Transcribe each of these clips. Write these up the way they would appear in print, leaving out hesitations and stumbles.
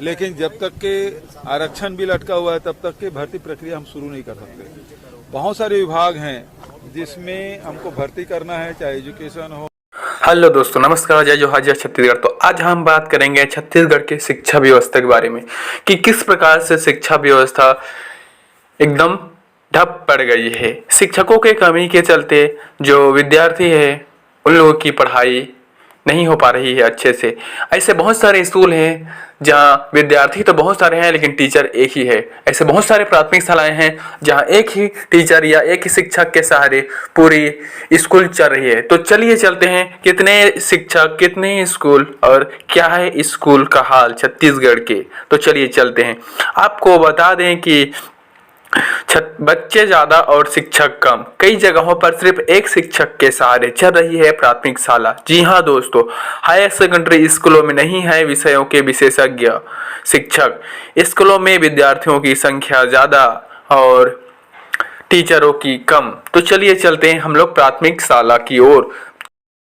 लेकिन जब तक के आरक्षण भी लटका हुआ है तब तक के भर्ती प्रक्रिया हम शुरू नहीं कर सकते। बहुत सारे विभाग हैं जिसमें हमको भर्ती करना है, चाहे एजुकेशन हो। हेलो दोस्तों, नमस्कार, जय जोहार, जय छत्तीसगढ़। तो आज हम बात करेंगे छत्तीसगढ़ की शिक्षा व्यवस्था के बारे में कि किस प्रकार से शिक्षा व्यवस्था एकदम ठप पड़ गई है। शिक्षकों के कमी के चलते जो विद्यार्थी है उन लोगों की पढ़ाई नहीं हो पा रही है अच्छे से। ऐसे बहुत सारे स्कूल हैं जहाँ विद्यार्थी तो बहुत सारे हैं लेकिन टीचर एक ही है। ऐसे बहुत सारे प्राथमिक शालाएं हैं जहाँ एक ही टीचर या एक ही शिक्षक के सहारे पूरी स्कूल चल रही है। तो चलिए चलते हैं कितने शिक्षक, कितने स्कूल और क्या है स्कूल का हाल छत्तीसगढ़ के। तो चलिए चलते हैं। आपको बता दें कि बच्चे ज्यादा और शिक्षक कम। कई जगहों पर सिर्फ एक शिक्षक के सहारे चल रही है प्राथमिक शाला। जी हाँ दोस्तों, हायर सेकेंडरी स्कूलों में नहीं है विषयों के विशेषज्ञ शिक्षक। स्कूलों में विद्यार्थियों की संख्या ज्यादा और टीचरों की कम। तो चलिए चलते हैं हम लोग प्राथमिक शाला की ओर।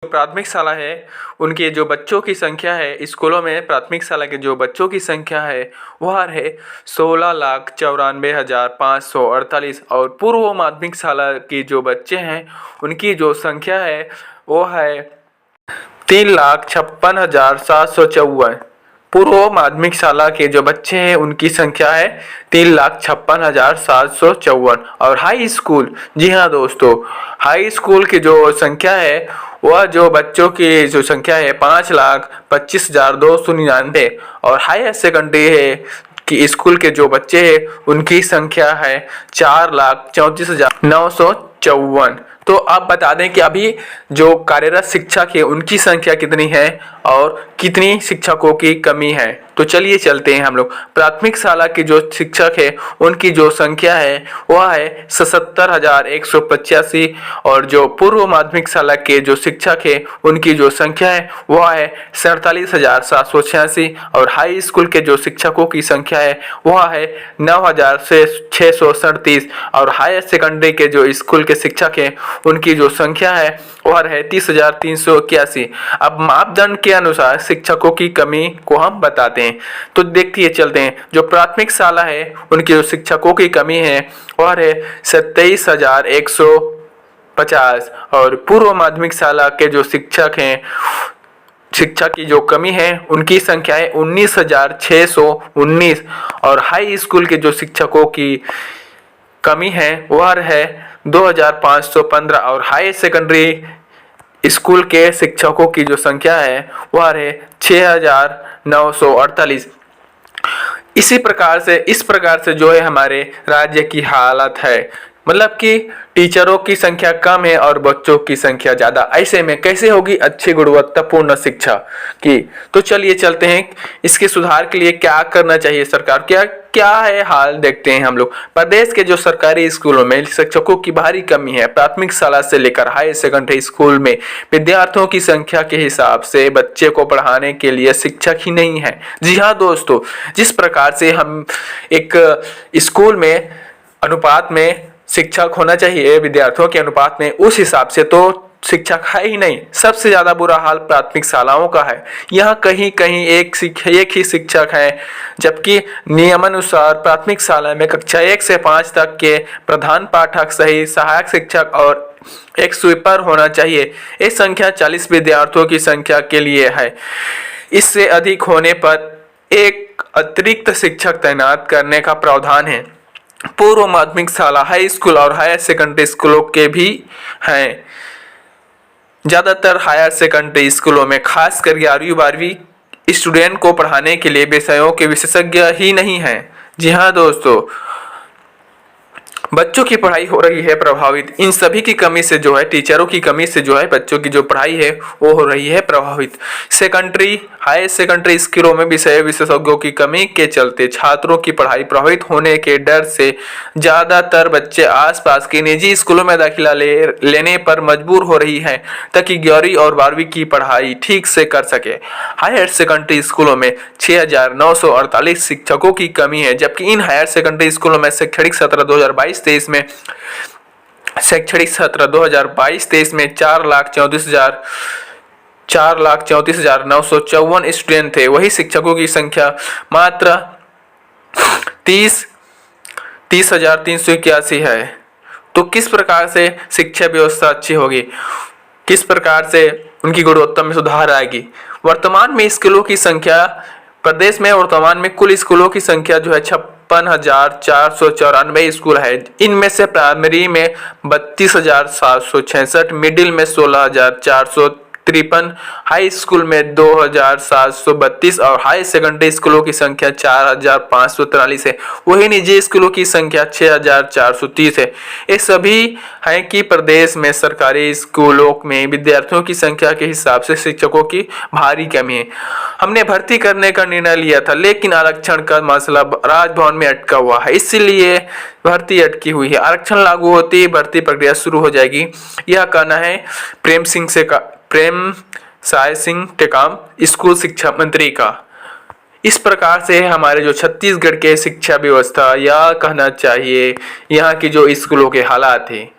प्राथमिक शाला है उनके जो बच्चों की संख्या है स्कूलों में, प्राथमिक शाला के जो बच्चों की संख्या है वह है 16,94,548 और पूर्व माध्यमिक शाला की जो बच्चे हैं उनकी जो संख्या है वो है 3,56,754। पूर्व माध्यमिक शाला के जो बच्चे हैं उनकी संख्या है 3,56,754। और हाई स्कूल, जी हाँ दोस्तों, हाई स्कूल की जो संख्या है वह जो बच्चों की जो संख्या है 5,25,299 और हायर सेकेंडरी है कि स्कूल के जो बच्चे हैं उनकी संख्या है 4,34,954। तो आप बता दें कि अभी जो कार्यरत शिक्षक है उनकी संख्या कितनी है और कितनी शिक्षकों की कमी है। तो चलिए चलते हैं हम लोग। प्राथमिक शाला के जो शिक्षक है उनकी जो संख्या है वह है 77,185 और जो पूर्व माध्यमिक शाला के जो शिक्षक है उनकी जो संख्या है वह है 47,786 और हाई स्कूल के जो शिक्षकों की संख्या है वह है 9,637 और हायर सेकेंडरी के जो स्कूल के शिक्षक हैं उनकी जो संख्या है वह है 30,381। अब मापदंड के अनुसार शिक्षकों की कमी को हम बताते हैं। तो देखिए चलते हैं। जो प्राथमिक शाला है उनकी जो शिक्षकों की कमी है वह है 27,150 और पूर्व माध्यमिक शाला के जो शिक्षक हैं, शिक्षक की जो कमी है उनकी संख्या है 19,619 और हाई स्कूल के जो शिक्षकों की कमी है वह है 2,515 और हाई सेकेंडरी स्कूल के शिक्षकों की जो संख्या है वह है 6,948। इस प्रकार से जो है हमारे राज्य की हालत है, मतलब कि टीचरों की संख्या कम है और बच्चों की संख्या ज्यादा। ऐसे में कैसे होगी अच्छी गुणवत्तापूर्ण शिक्षा की। तो चलिए चलते हैं इसके सुधार के लिए क्या करना चाहिए सरकार, क्या है हाल देखते हैं हम लोग। प्रदेश के जो सरकारी स्कूलों में शिक्षकों की भारी कमी है। प्राथमिक शाला से लेकर हाई सेकेंडरी स्कूल में विद्यार्थियों की संख्या के हिसाब से बच्चे को पढ़ाने के लिए शिक्षक ही नहीं है। जी हाँ दोस्तों, जिस प्रकार से हम एक स्कूल में अनुपात में शिक्षक होना चाहिए विद्यार्थियों के अनुपात में, उस हिसाब से तो शिक्षक है ही नहीं। सबसे ज्यादा बुरा हाल प्राथमिक शालाओं का है। यहाँ कहीं कहीं एक ही शिक्षक है, जबकि नियमानुसार प्राथमिक शाला में कक्षा 1 से 5 तक के प्रधान पाठक सहित सहायक शिक्षक और एक स्वीपर होना चाहिए। ये संख्या 40 विद्यार्थियों की संख्या के लिए है। इससे अधिक होने पर एक अतिरिक्त शिक्षक तैनात करने का प्रावधान है। पूर्व माध्यमिक शाला, हाई स्कूल और हायर सेकेंडरी स्कूलों के भी हैं। ज्यादातर हायर सेकेंडरी स्कूलों में खासकर 11वीं-12वीं स्टूडेंट को पढ़ाने के लिए विषयों के विशेषज्ञ ही नहीं हैं। जी हाँ दोस्तों, बच्चों की पढ़ाई हो रही है प्रभावित। इन सभी की कमी से जो है, टीचरों की कमी से जो है बच्चों की जो पढ़ाई है वो हो रही है प्रभावित। सेकेंडरी, हायर सेकेंडरी स्कूलों में विषय विशेषज्ञों की कमी के चलते छात्रों की पढ़ाई प्रभावित होने के डर से ज्यादातर बच्चे आसपास के निजी स्कूलों में दाखिला लेने पर मजबूर हो रही है ताकि 11वीं और 12वीं की पढ़ाई ठीक से कर सके। हायर सेकेंडरी स्कूलों में 6,948 शिक्षकों की कमी है, जबकि इन हायर सेकेंडरी स्कूलों में शैक्षणिक सत्र 2022-23 में 4,34,000 4,34,954 स्टूडेंट थे, वही शिक्षकों की संख्या मात्र 30,381 है। तो किस प्रकार से शिक्षा व्यवस्था अच्छी होगी, किस प्रकार से उनकी गुणवत्ता में सुधार आएगी। वर्तमान में स्कूलों की संख्या प्रदेश में, वर्तमान में कुल स्कूलों की संख्या जो है 56,494 स्कूल है। इनमें से प्राइमरी में 32,766, मिडिल में 16,453, हाई स्कूल में 2,732 और हाई सेकेंडरी स्कूलों की संख्या 4,543 है। वही निजी स्कूलों की संख्या 6,430 है। ये सभी हैं कि प्रदेश में सरकारी स्कूलों में विद्यार्थियों की संख्या के हिसाब से शिक्षकों की भारी कमी है। हमने भर्ती करने का निर्णय लिया था, लेकिन आरक्षण का मसला राजभवन में अटका हुआ है, इसीलिए भर्ती अटकी हुई है। आरक्षण लागू होते ही भर्ती प्रक्रिया शुरू हो जाएगी, यह कहना है प्रेम साय सिंह टेकाम, स्कूल शिक्षा मंत्री का। इस प्रकार से हमारे जो छत्तीसगढ़ के शिक्षा व्यवस्था, या कहना चाहिए यहाँ की जो स्कूलों के हालात है,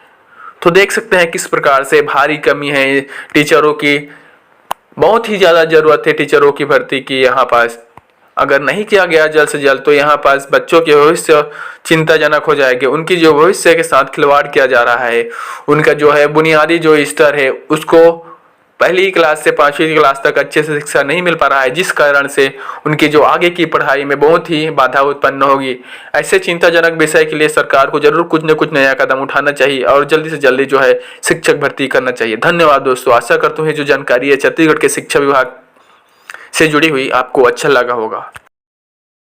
तो देख सकते हैं किस प्रकार से भारी कमी है। टीचरों की बहुत ही ज़्यादा ज़रूरत है, टीचरों की भर्ती की यहाँ पास। अगर नहीं किया गया जल्द से जल्द तो यहाँ पास बच्चों के भविष्य चिंताजनक हो जाएंगे। उनकी जो भविष्य के साथ खिलवाड़ किया जा रहा है, उनका जो है बुनियादी जो स्तर है उसको पहली क्लास से 5वीं क्लास तक अच्छे से शिक्षा नहीं मिल पा रहा है, जिस कारण से उनकी जो आगे की पढ़ाई में बहुत ही बाधा उत्पन्न होगी। ऐसे चिंताजनक विषय के लिए सरकार को जरूर कुछ न कुछ नया कदम उठाना चाहिए और जल्दी से जल्दी जो है शिक्षक भर्ती करना चाहिए। धन्यवाद दोस्तों, आशा करता हूँ जो जानकारी है छत्तीसगढ़ के शिक्षा विभाग से जुड़ी हुई आपको अच्छा लगा होगा।